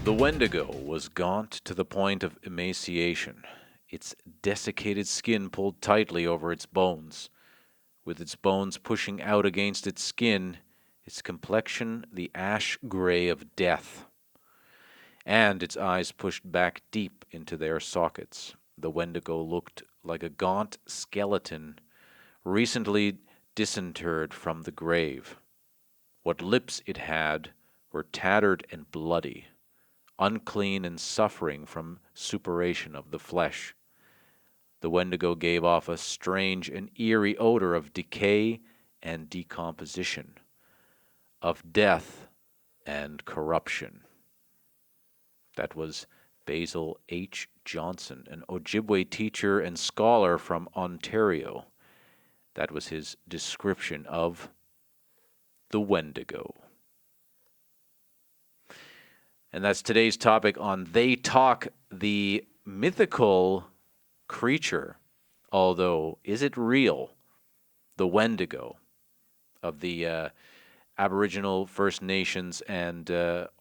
The Wendigo was gaunt to the point of emaciation, its desiccated skin pulled tightly over its bones. With its bones pushing out against its skin, its complexion the ash gray of death, and its eyes pushed back deep into their sockets. The Wendigo looked like a gaunt skeleton recently disinterred from the grave. What lips it had were tattered and bloody, unclean and suffering from suppuration of the flesh. The Wendigo gave off a strange and eerie odor of decay and decomposition, of death and corruption. That was Basil H. Johnson, an Ojibwe teacher and scholar from Ontario. That was his description of the Wendigo. And that's today's topic on They Talk, the mythical creature, although is it real? The Wendigo of the Aboriginal First Nations and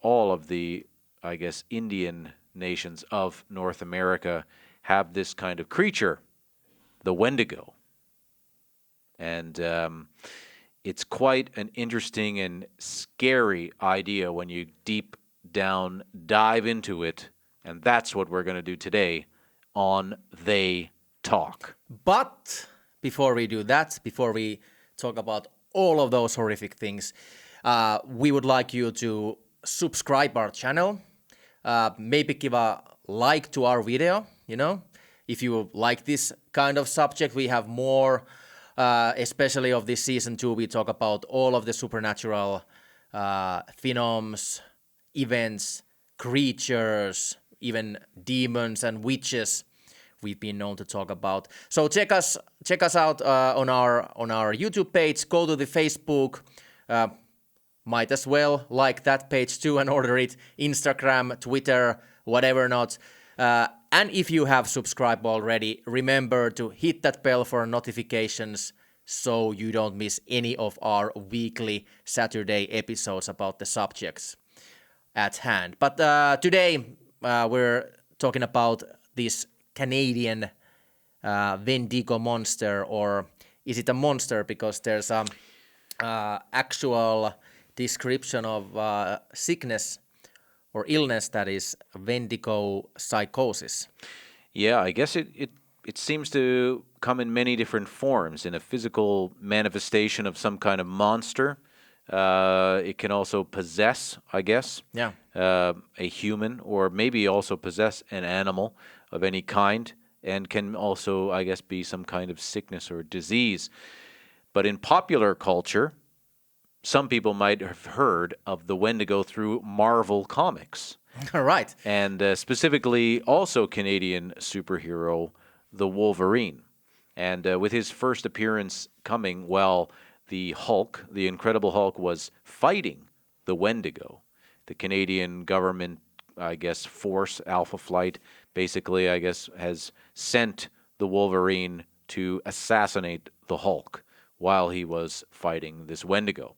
all of the, I guess, Indian nations of North America have this kind of creature, the Wendigo. And it's quite an interesting and scary idea when you dive into it, and that's what we're going to do today on They Talk. But before we do that, before we talk about all of those horrific things, we would like you to subscribe our channel, maybe give a like to our video, if you like this kind of subject. We have more, especially of this season 2, we talk about all of the supernatural phenoms, events, creatures, even demons and witches we've been known to talk about. So check us out on our YouTube page. Go to the Facebook. Might as well like that page too and order it. Instagram, Twitter, whatever not. And if you have subscribed already, remember to hit that bell for notifications so you don't miss any of our weekly Saturday episodes about the subjects at hand. But today we're talking about this Canadian Wendigo monster, or is it a monster because there's a actual description of sickness or illness that is Wendigo Psychosis. Yeah, I guess it seems to come in many different forms, in a physical manifestation of some kind of monster. It can also possess, I guess, a human, or maybe also possess an animal of any kind, and can also, I guess, be some kind of sickness or disease. But in popular culture, some people might have heard of the Wendigo through Marvel Comics. Right. And specifically also Canadian superhero, the Wolverine. And with his first appearance coming, the Hulk, the Incredible Hulk, was fighting the Wendigo. The Canadian government, I guess, force, Alpha Flight, basically, I guess, has sent the Wolverine to assassinate the Hulk while he was fighting this Wendigo.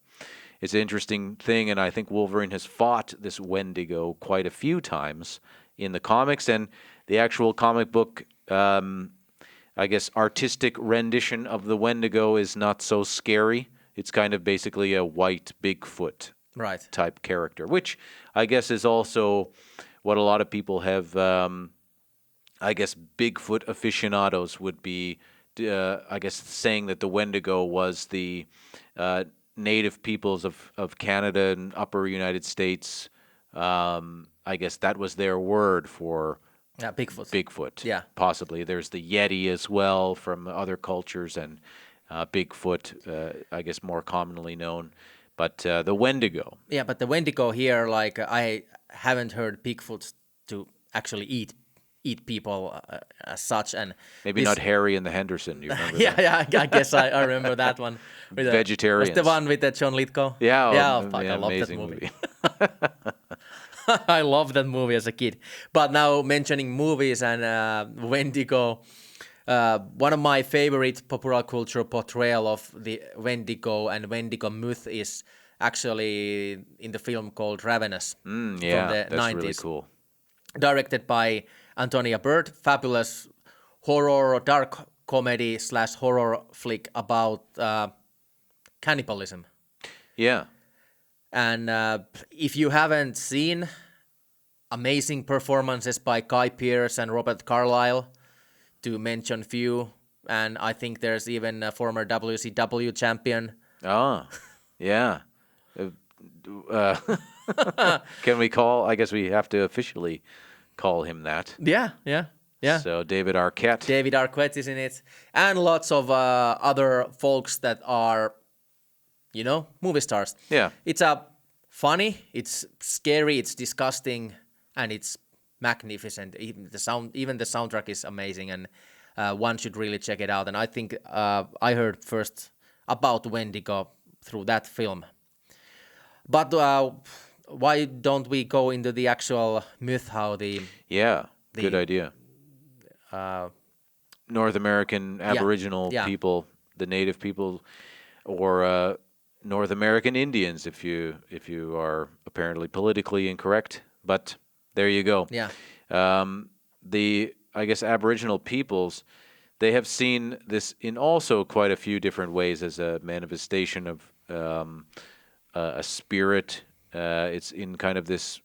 It's an interesting thing, and I think Wolverine has fought this Wendigo quite a few times in the comics, and the actual comic book, I guess, artistic rendition of the Wendigo is not so scary. It's kind of basically a white Bigfoot type character, which I guess is also what a lot of people have, I guess, Bigfoot aficionados would be, I guess, saying that the Wendigo was the native peoples of Canada and upper United States. I guess that was their word for Bigfoot. Yeah. Possibly. There's the Yeti as well from other cultures, and Bigfoot, I guess, more commonly known. But the Wendigo. Yeah, but the Wendigo here, like, I haven't heard Bigfoot to actually eat people as such, and maybe not Harry and the Henderson. You remember that? Yeah, I guess I remember that one. Vegetarians. What's the one with John Lithgow? Yeah, I love that movie. I loved that movie as a kid. But now mentioning movies and Wendigo, one of my favorite popular culture portrayal of the Wendigo and Wendigo myth is actually in the film called Ravenous from Yeah, the that's 90s. really cool. Directed by Antonia Bird, fabulous horror, dark comedy / horror flick about cannibalism. Yeah. And if you haven't seen amazing performances by Guy Pearce and Robert Carlyle, to mention few, and I think there's even a former WCW champion. Ah, yeah. Uh, can we call? I guess we have to officially call him that. Yeah. So David Arquette. David Arquette is in it, and lots of other folks that are, movie stars. Yeah. It's funny, it's scary, it's disgusting, and it's magnificent. Even the soundtrack is amazing, and one should really check it out. And I think I heard first about Wendigo through that film. But why don't we go into the actual myth? How Good idea. North American Aboriginal people, the native people, or North American Indians, if you are apparently politically incorrect. But there you go. Yeah. I guess Aboriginal peoples, they have seen this in also quite a few different ways as a manifestation of a spirit. It's in kind of this.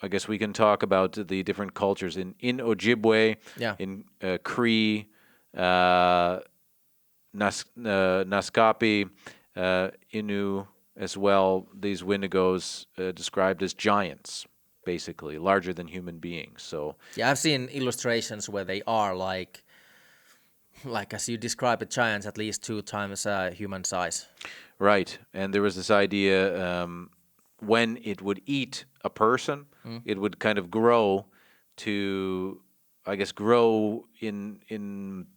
I guess we can talk about the different cultures in Ojibwe, in Cree, Naskapi, Innu as well. These Wendigos described as giants, basically larger than human beings. So yeah, I've seen illustrations where they are like as you described, it, giants at least 2 times human size. Right, and there was this idea when it would eat a person, it would kind of grow to, I guess, grow in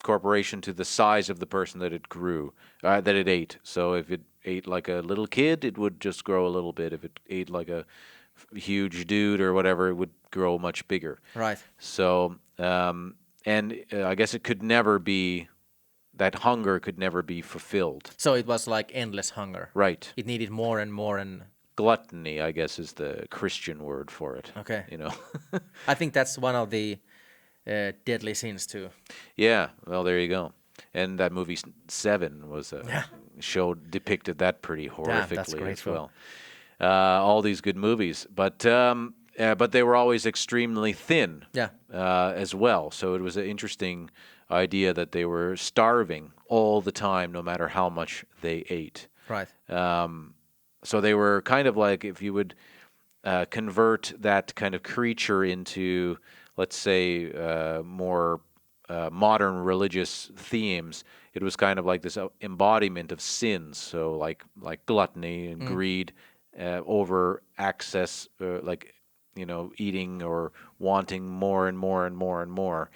corporation to the size of the person that it that it ate. So if it ate like a little kid, it would just grow a little bit. If it ate like a huge dude or whatever, it would grow much bigger. Right. So, I guess it could never be, that hunger could never be fulfilled. So it was like endless hunger. Right. It needed more and more and... Gluttony, I guess, is the Christian word for it. Okay. I think that's one of the deadly sins too. Yeah, well, there you go. And that movie Seven was depicted that pretty horrifically as well. All these good movies, but they were always extremely thin. Yeah. As well. So it was an interesting idea that they were starving all the time, no matter how much they ate. Right. So they were kind of like, if you would convert that kind of creature into, let's say, more modern religious themes, it was kind of like this embodiment of sins. So like gluttony and greed, over access, eating or wanting more and more and more and more.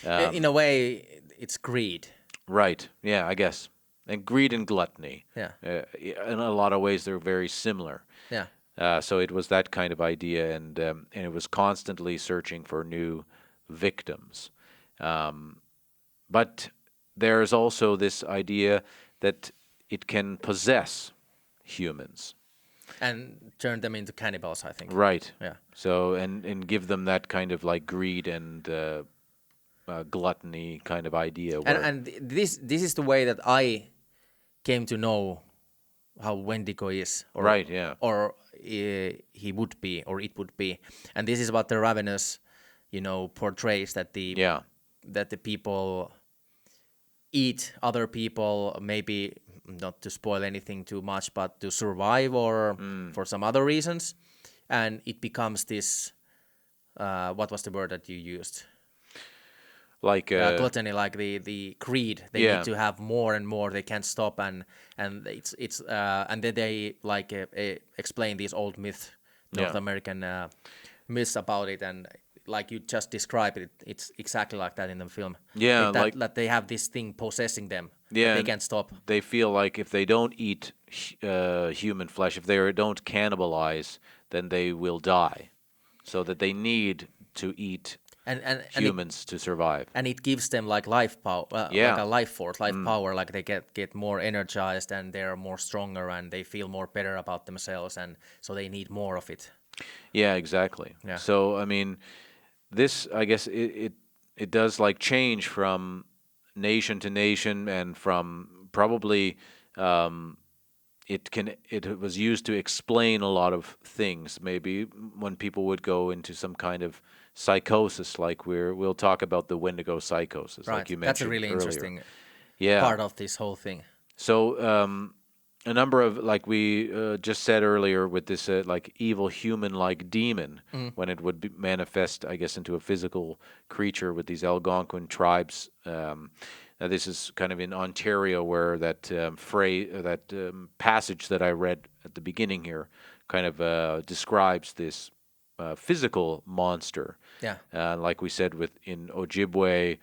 In a way, it's greed. Right. Yeah, I guess. And greed and gluttony. Yeah. In a lot of ways, they're very similar. Yeah. So it was that kind of idea, and it was constantly searching for new victims. But there's also this idea that it can possess humans. And turn them into cannibals, I think. Right. Yeah. So, and give them that kind of like greed and gluttony kind of idea. And this is the way that I came to know how Wendigo is. Right, yeah. Or he would be, or it would be. And this is what the Ravenous, portrays, that the people eat other people, maybe not to spoil anything too much, but to survive or for some other reasons. And it becomes this, what was the word that you used? Like gluttony, like the greed. They need to have more and more. They can't stop, and it's and then they explain these old North American myths about it, and like you just described it, it's exactly like that in the film. Yeah, that they have this thing possessing them. Yeah, they can't stop. They feel like if they don't eat human flesh, if they don't cannibalize, then they will die. So that they need to eat and humans to survive. and it gives them like life power, Yeah. like a life force, life power. Like they get more energized and they're more stronger and they feel more better about themselves, and so they need more of it. Yeah, exactly. Yeah. So I mean, this I guess it does like change from nation to nation, and from probably it was used to explain a lot of things. Maybe when people would go into some kind of psychosis, like we'll talk about the Wendigo Psychosis, Right. like you That's a mentioned really earlier. interesting Yeah. part of this whole thing. So a number of, like we just said earlier, with this like evil human-like demon, when it would manifest, I guess, into a physical creature with these Algonquin tribes. Now this is kind of in Ontario, where that passage that I read at the beginning here kind of describes this physical monster. Yeah. Like we said, in Ojibwe,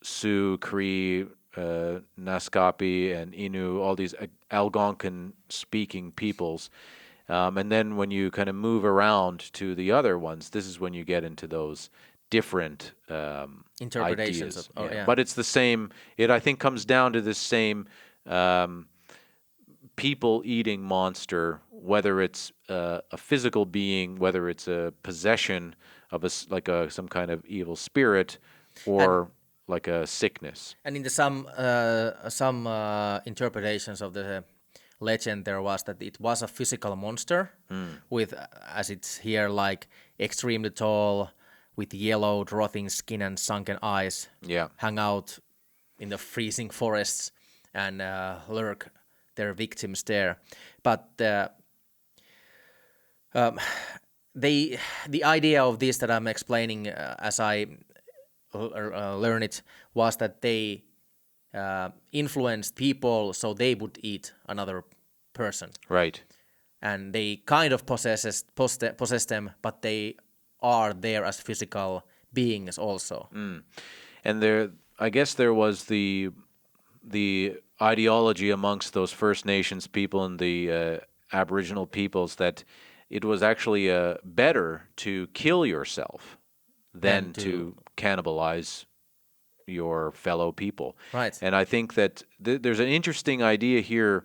Sioux, Cree, Naskapi, and Innu, all these Algonquin-speaking peoples. And then when you kind of move around to the other ones, this is when you get into those different Interpretations ideas. of yeah. But it's the same. It, I think, comes down to this same people-eating monster, whether it's a physical being, whether it's a possession of some kind of evil spirit, or like a sickness. And in the some interpretations of the legend, there was that it was a physical monster with, as it's here, like extremely tall, with yellowed, rotting skin and sunken eyes. Yeah. Hang out in the freezing forests and lurk their victims there. But the idea of this that I'm explaining as I learn it was that they influenced people so they would eat another person, Right. and they kind of possess them, but they are there as physical beings also. And I guess there was the ideology amongst those First Nations people and the Aboriginal peoples that it was actually better to kill yourself than to cannibalize your fellow people. Right. And I think that there's an interesting idea here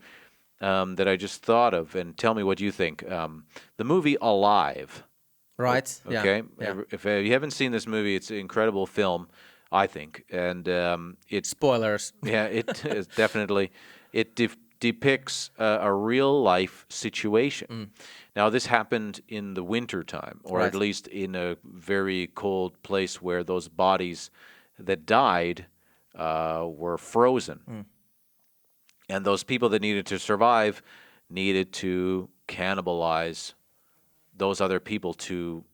that I just thought of, and tell me what you think. The movie Alive. Right. Okay. Yeah. If you haven't seen this movie, it's an incredible film, I think, and it's Spoilers. yeah, it is definitely. It depicts a real life situation. Now, this happened in the winter time, or at Right. least in a very cold place where those bodies that died were frozen, and those people that needed to survive needed to cannibalize those other people to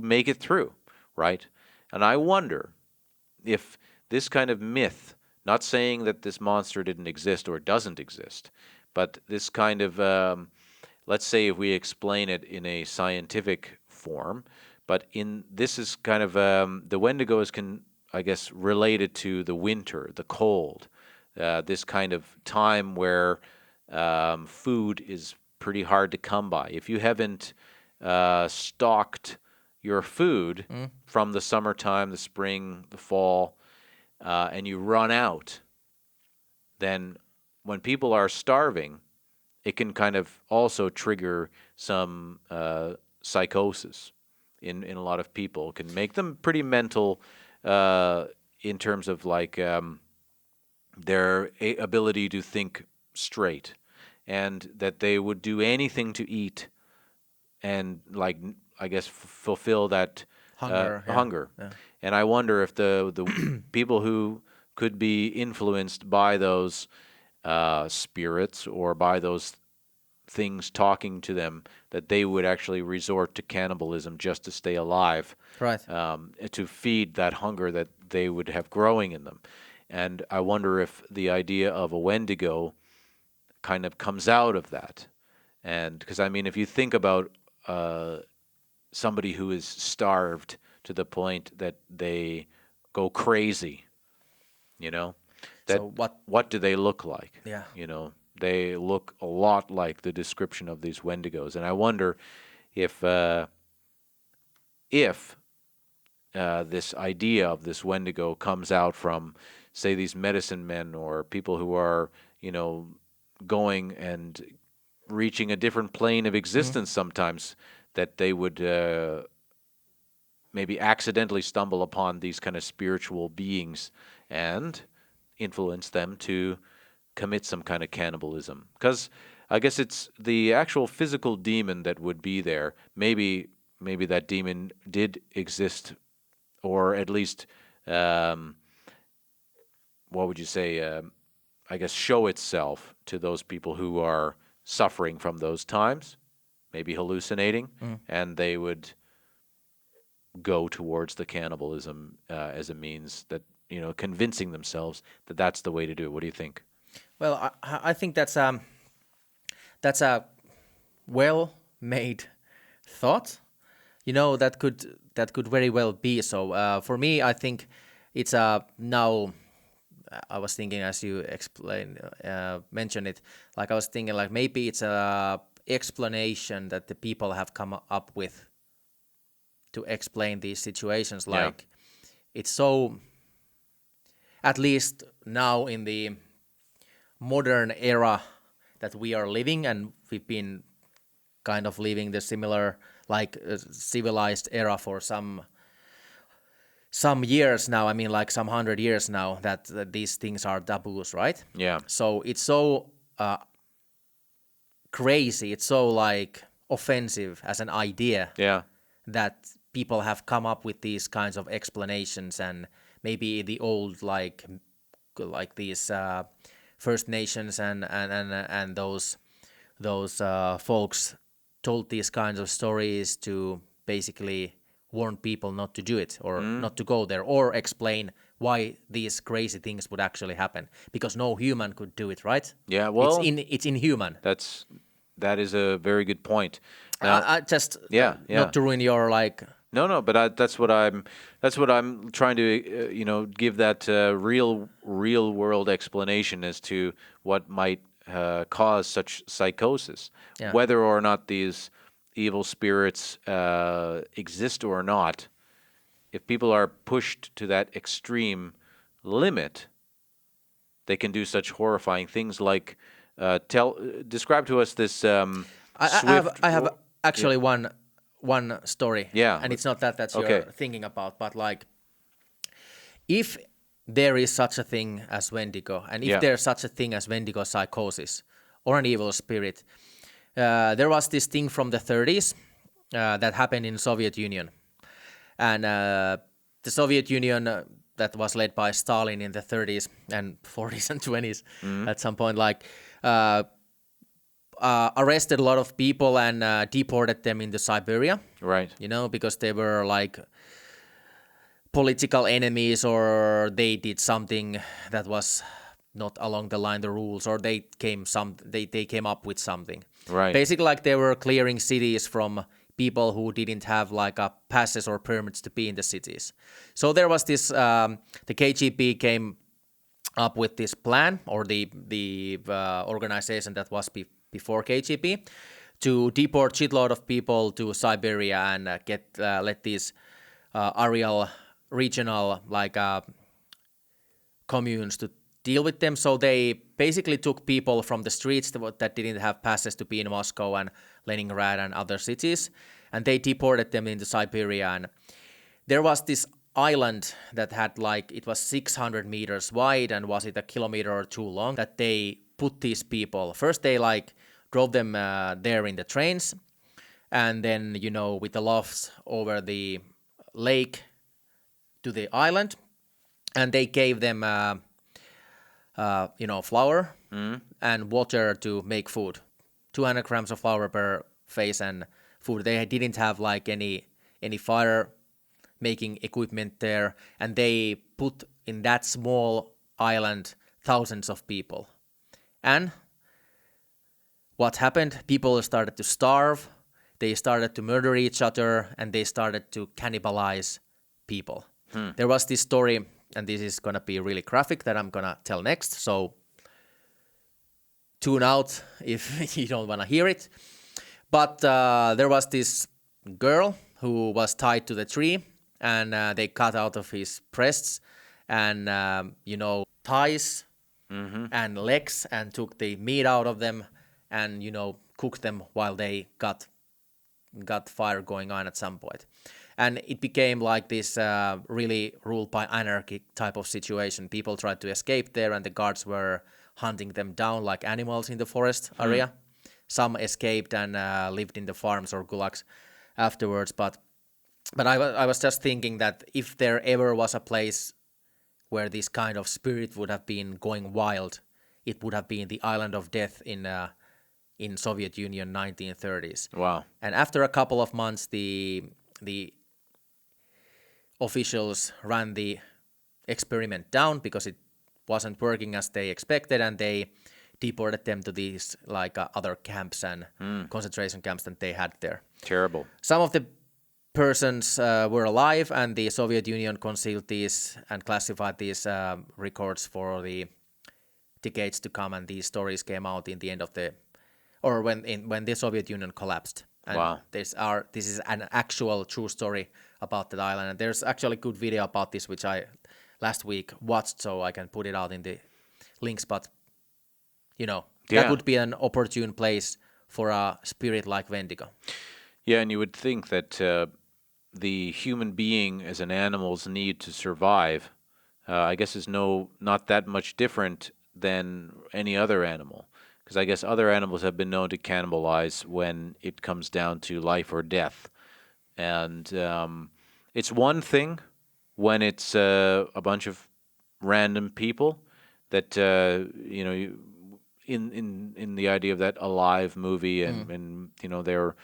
make it through, right? And I wonder if this kind of myth, not saying that this monster didn't exist or doesn't exist, but this kind of, let's say if we explain it in a scientific form, but this is kind of, the Wendigo is, I guess, related to the winter, the cold, this kind of time where food is pretty hard to come by. If you haven't stocked your food from the summertime, the spring, the fall, and you run out, then when people are starving, it can kind of also trigger some psychosis in a lot of people. It can make them pretty mental in terms of like their ability to think straight, and that they would do anything to eat and, like, I guess, fulfill that hunger. Yeah. And I wonder if the people who could be influenced by those spirits or by those things talking to them, that they would actually resort to cannibalism just to stay alive, Right. to feed that hunger that they would have growing in them. And I wonder if the idea of a Wendigo kind of comes out of that. And because, I mean, if you think about somebody who is starved to the point that they go crazy, that So what do they look like? Yeah. They look a lot like the description of these Wendigos. And I wonder if this idea of this Wendigo comes out from, say, these medicine men or people who are, going and reaching a different plane of existence sometimes, that they would maybe accidentally stumble upon these kind of spiritual beings and influence them to commit some kind of cannibalism. Because I guess it's the actual physical demon that would be there. Maybe that demon did exist, or at least, what would you say? I guess show itself to those people who are suffering from those times, maybe hallucinating, and they would go towards the cannibalism as a means that, convincing themselves that that's the way to do it. What do you think? Well, I think that's a well-made thought. That could very well be so. For me, I think it's now. I was thinking as you mentioned it, like I was thinking like maybe it's a explanation that the people have come up with to explain these situations. Like it's so, at least now in the modern era that we are living, and we've been kind of living the similar civilized era for some years now. I mean, like some 100 years now that these things are taboos, right? Yeah. So it's so crazy. It's so offensive as an idea. Yeah. That people have come up with these kinds of explanations, and maybe the old like these First Nations and those folks told these kinds of stories to basically warn people not to do it, or not to go there, or explain why these crazy things would actually happen, because no human could do it, right? Yeah, well, it's inhuman. That is a very good point. I just not to ruin your No, but that's what I'm trying to give that real world explanation as to what might cause such psychosis, whether or not these evil spirits exist or not. If people are pushed to that extreme limit, they can do such horrifying things. Like describe to us this. I have actually one story. Yeah, and it's not that you're thinking about, but if there is such a thing as Wendigo, and if there's such a thing as Wendigo Psychosis or an evil spirit, there was this thing from the 30s that happened in Soviet Union, and the Soviet Union that was led by Stalin in the 30s and 40s and 20s at some point, arrested a lot of people and deported them into Siberia. Right. Because they were political enemies, or they did something that was not along the rules, or they came up with something. Right. Basically, they were clearing cities from people who didn't have passes or permits to be in the cities. So there was this. The KGB came up with this plan, or the organization that was before KGB, to deport shitload of people to Siberia and let these regional communes to deal with them. So they basically took people from the streets that didn't have passes to be in Moscow and Leningrad and other cities, and they deported them into Siberia. And there was this island that had it was 600 meters wide and was it a kilometer or two long, that they put these people. First they drove them there in the trains, and then with the lofts over the lake to the island, and they gave them flour and water to make food, 200 grams of flour per face and food. They didn't have any fire making equipment there, and they put in that small island thousands of people. And what happened? People started to starve, they started to murder each other, and they started to cannibalize people. There was this story, and this is going to be really graphic, that I'm going to tell next, so tune out if you don't want to hear it. But there was this girl who was tied to the tree, and they cut out of his breasts and thighs and legs and took the meat out of them and cooked them while they got fire going on at some point. And it became like this really ruled by anarchy type of situation. People tried to escape there, and the guards were hunting them down like animals in the forest area. Some escaped and lived in the farms or gulags afterwards. But I was just thinking that if there ever was a place where this kind of spirit would have been going wild, it would have been the Island of Death in Soviet Union 1930s. Wow. And after a couple of months, the officials ran the experiment down because it wasn't working as they expected, and they deported them to these other camps and concentration camps that they had there. Terrible. Some of the persons were alive, and the Soviet Union concealed these and classified these records for the decades to come, and these stories came out in the end of when the Soviet Union collapsed. And wow. This is an actual true story about that island, and there's actually a good video about this which I last week watched, so I can put it out in the links. But that would be an opportune place for a spirit like Wendigo. Yeah, and you would think that the human being as an animal's need to survive, I guess, is not that much different than any other animal. Because I guess other animals have been known to cannibalize when it comes down to life or death. And it's one thing when it's a bunch of random people that, in the idea of that Alive movie, and they're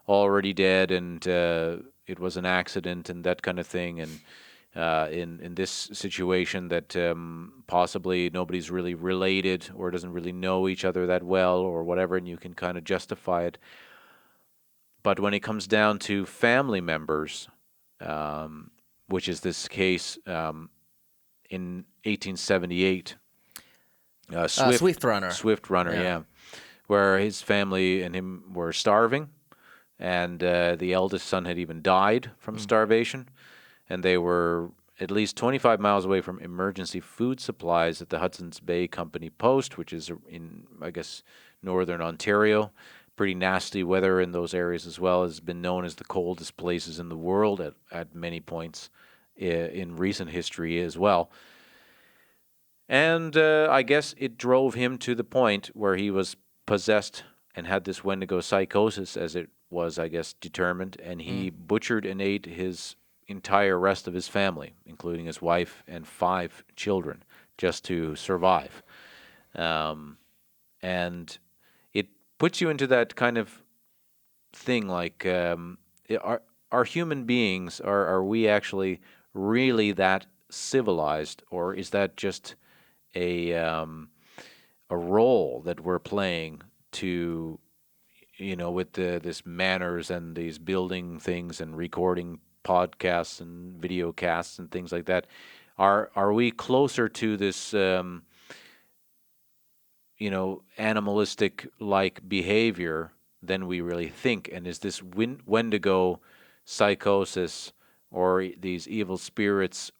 already dead and it was an accident and that kind of thing. And in this situation that possibly nobody's really related or doesn't really know each other that well or whatever, and you can kind of justify it. But when it comes down to family members, which is this case in 1878, Swift Runner. Swift Runner, yeah, where his family and him were starving, and the eldest son had even died from starvation. And they were at least 25 miles away from emergency food supplies at the Hudson's Bay Company Post, which is in, I guess, northern Ontario. Pretty nasty weather in those areas as well. Has been known as the coldest places in the world at many points in recent history as well. And I guess it drove him to the point where he was possessed and had this Wendigo Psychosis, as it was, I guess, determined, and he butchered and ate his entire rest of his family, including his wife and 5 children, just to survive. And it puts you into that kind of thing, like, are human beings, are we actually really that civilized, or is that just a role that we're playing to, with this manners and these building things and recording podcasts and video casts and things like that? Are we closer to this animalistic like behavior than we really think? And is this Wendigo Psychosis or these evil spirits,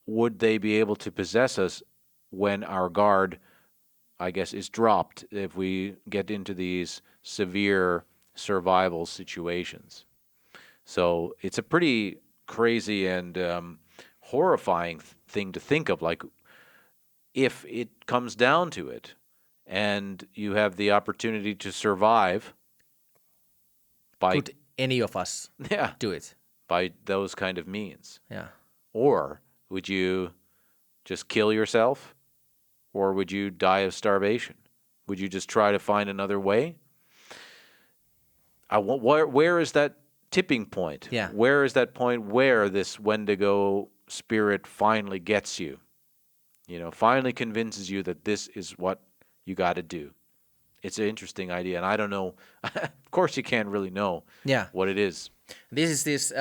would they be able to possess us when our guard, I guess, is dropped if we get into these severe survival situations? So it's a pretty crazy and horrifying thing to think of. Like, if it comes down to it, and you have the opportunity to survive by Could any of us do it? By those kind of means. Yeah. Or would you just kill yourself? Or would you die of starvation? Would you just try to find another way? Where is that tipping point? Yeah. Where is that point where this Wendigo spirit finally gets you? Finally convinces you that this is what you got to do. It's an interesting idea, and I don't know. Of course, you can't really know what it is. This is this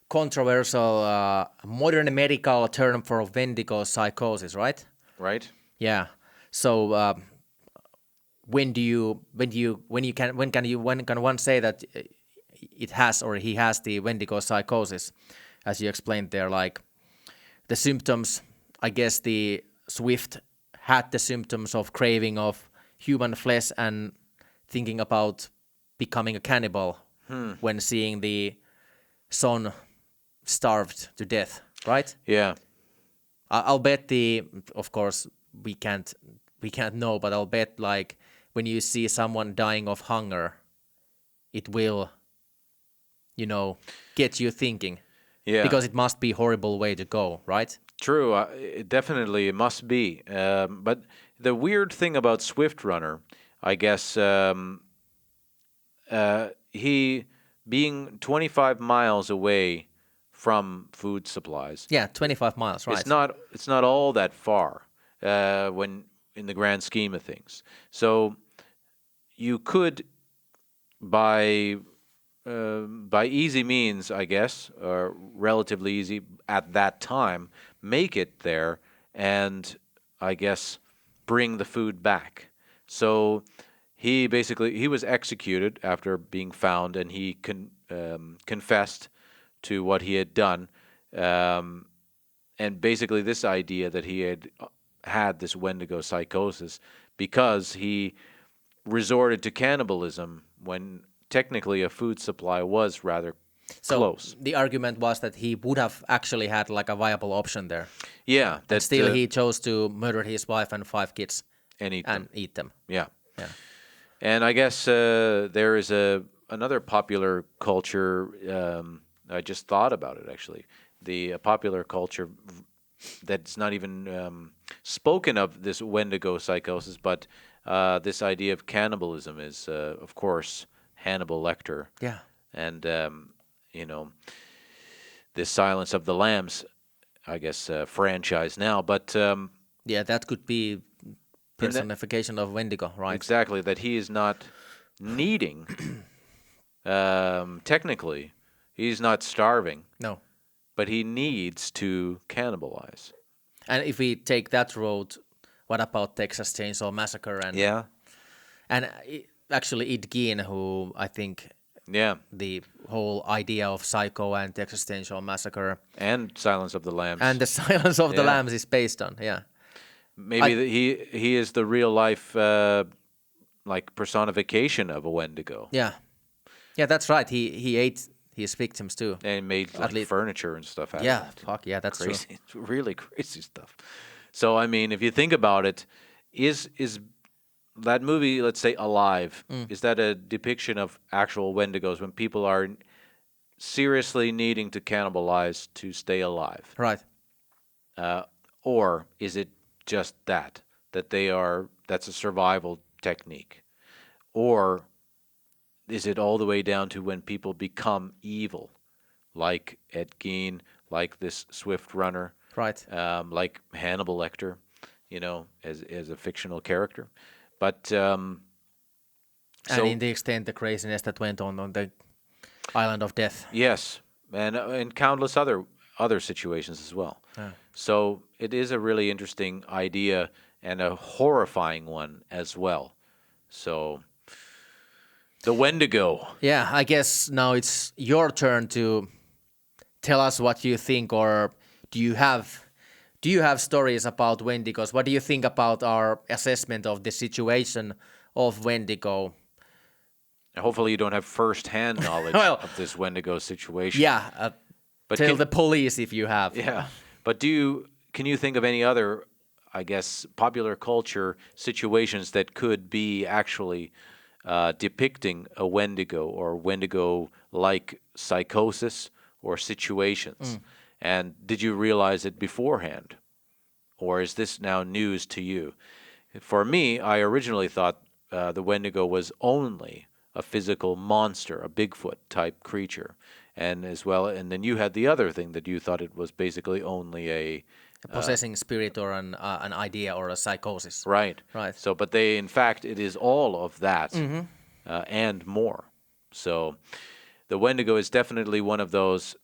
controversial modern medical term for Wendigo Psychosis, right? Right. Yeah. So when can one say that he has the Wendigo Psychosis, as you explained there. Like the symptoms, I guess the Swift had the symptoms of craving of human flesh and thinking about becoming a cannibal when seeing the son starved to death, right? Yeah. I'll bet of course we can't know, but I'll bet like when you see someone dying of hunger, it will, get you thinking. Yeah. Because it must be a horrible way to go, right? True. It must be. But the weird thing about Swift Runner, I guess, he being 25 miles away from food supplies. Yeah, 25 miles, right? It's not all that far when in the grand scheme of things. So you could by easy means, I guess, or relatively easy at that time, make it there and I guess bring the food back. So he was executed after being found, and he confessed to what he had done, and basically this idea that he had this Wendigo psychosis because he resorted to cannibalism when technically a food supply was rather close. The argument was that he would have actually had like a viable option there. Yeah, that still he chose to murder his wife and 5 kids and eat them. Yeah. And I guess there is another popular culture. I just thought about it actually. The popular culture that's not even spoken of this Wendigo psychosis, but this idea of cannibalism is, of course, Hannibal Lecter. Yeah. And the Silence of the Lambs, I guess, franchise now. But that could be personification of Wendigo, right? Exactly, that he is not needing. Technically, he's not starving. No. But he needs to cannibalize. And if we take that road, what about Texas Chainsaw Massacre? And actually Ed Gein, who I think the whole idea of Psycho and Texas Chainsaw Massacre and Silence of the Lambs and the Silence of the Lambs is based on. Maybe he is the real life like personification of a Wendigo. Yeah, that's right. He ate his victims too, and made like furniture and stuff. Out yeah, of it. fuck yeah, that's crazy. true. It's really crazy stuff. So I mean, if you think about it, is that movie, let's say Alive, is that a depiction of actual Wendigos when people are seriously needing to cannibalize to stay alive? Right. Or is it just that's a survival technique? Or is it all the way down to when people become evil, like Ed Gein, like this Swift Runner, right? Like Hannibal Lecter, as a fictional character? But and in the extent the craziness that went on the Island of Death. Yes, and countless other situations as well. Yeah. So it is a really interesting idea and a horrifying one as well. So the Wendigo. Yeah, I guess now it's your turn to tell us what you think, or do you have stories about Wendigos? What do you think about our assessment of the situation of Wendigo? Hopefully you don't have first-hand knowledge of this Wendigo situation. Yeah, but tell the police if you have. Yeah, but can you think of any other, I guess, popular culture situations that could be actually depicting a Wendigo or Wendigo-like psychosis or situations? And did you realize it beforehand? Or is this now news to you? For me, I originally thought the Wendigo was only a physical monster, a Bigfoot-type creature. And then you had the other thing that you thought it was basically only a possessing spirit or an idea or a psychosis. Right. Right. So, but in fact, it is all of that and more. So the Wendigo is definitely one of those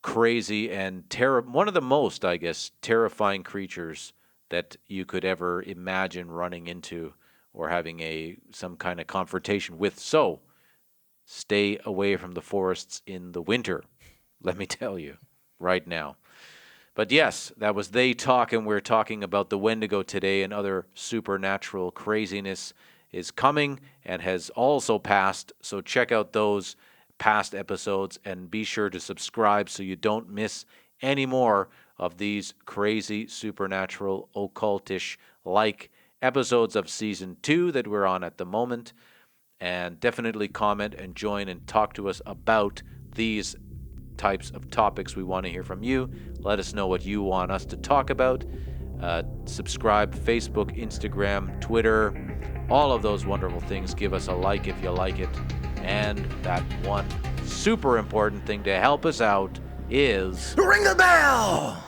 crazy and one of the most, I guess, terrifying creatures that you could ever imagine running into or having some kind of confrontation with. So stay away from the forests in the winter. Let me tell you right now. But yes, that was They Talk, and we're talking about the Wendigo today, and other supernatural craziness is coming and has also passed. So check out those past episodes and be sure to subscribe so you don't miss any more of these crazy, supernatural, occultish like episodes of season 2 that we're on at the moment. And definitely comment and join and talk to us about these types of topics. We want to hear from you. Let us know what you want us to talk about. Subscribe, Facebook, Instagram, Twitter, all of those wonderful things. Give us a like if you like it. And that one super important thing to help us out is... Ring the bell!